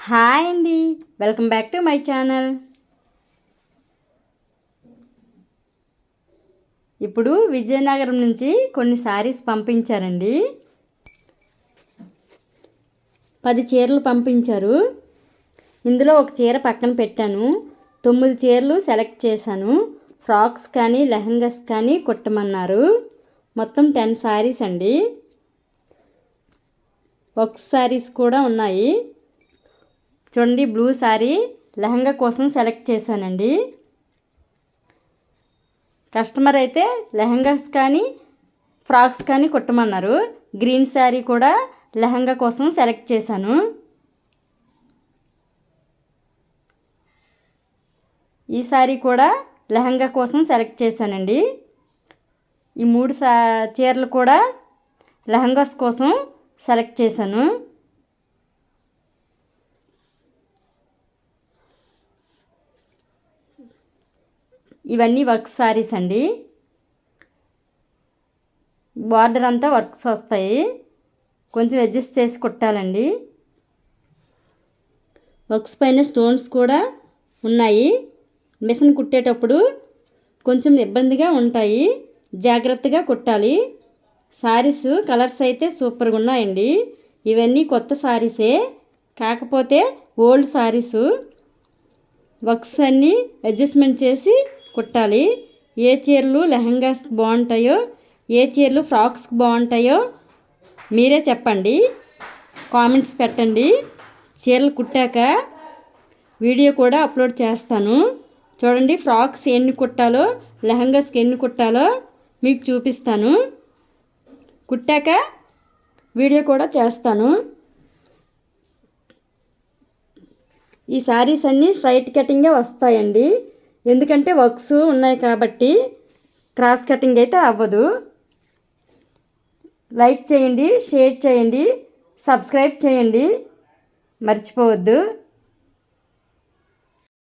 Hi అండి, welcome back to my channel. ఇప్పుడు విజయనగరం నుంచి కొన్ని శారీస్ పంపించారండి. 10 చీరలు పంపించారు. ఇందులో ఒక చీర పక్కన పెట్టాను. 9 చీరలు సెలెక్ట్ చేశాను. ఫ్రాక్స్ కానీ లెహంగాస్ కానీ కుట్టమన్నారు. మొత్తం 10 శారీస్ అండి. వర్క్ శారీస్ కూడా ఉన్నాయి. చూడండి, బ్లూ శారీ లెహంగా కోసం సెలెక్ట్ చేశానండి. కస్టమర్ అయితే లెహంగాస్ కానీ ఫ్రాక్స్ కానీ కుట్టమన్నారు. గ్రీన్ శారీ కూడా లెహంగా కోసం సెలెక్ట్ చేశాను. ఈ శారీ కూడా లెహంగా కోసం సెలెక్ట్ చేశానండి. ఈ 3 చీరలు కూడా లెహంగాస్ కోసం సెలెక్ట్ చేశాను. ఇవన్నీ వర్క్ శారీస్ అండి. బార్డర్ అంతా వర్క్స్ వస్తాయి. కొంచెం అడ్జస్ట్ చేసి కుట్టాలండి. వర్క్స్ పైన స్టోన్స్ కూడా ఉన్నాయి. మిషన్ కుట్టేటప్పుడు కొంచెం ఇబ్బందిగా ఉంటాయి. జాగ్రత్తగా కుట్టాలి. శారీస్ కలర్స్ అయితే సూపర్గా ఉన్నాయండి. ఇవన్నీ కొత్త శారీసే, కాకపోతే ఓల్డ్ శారీసు. వర్క్స్ అన్నీ అడ్జస్ట్మెంట్ చేసి కుట్టాలి. ఏ చీరలు లెహంగాస్ బాగుంటాయో, ఏ చీరలు ఫ్రాక్స్కి బాగుంటాయో మీరే చెప్పండి, కామెంట్స్ పెట్టండి. చీరలు కుట్టాక వీడియో కూడా అప్లోడ్ చేస్తాను. చూడండి, ఫ్రాక్స్ ఎన్ని కుట్టాలో, లెహంగాస్కి ఎన్ని కుట్టాలో మీకు చూపిస్తాను. కుట్టాక వీడియో కూడా చేస్తాను. ఈ శారీస్ అన్నీ స్ట్రైట్ కటింగే వస్తాయండి. ఎందుకంటే వర్క్స్ ఉన్నాయి కాబట్టి క్రాస్ కటింగ్ అయితే అవ్వదు. లైక్ చేయండి, షేర్ చేయండి, సబ్స్క్రైబ్ చేయండి, మర్చిపోవద్దు.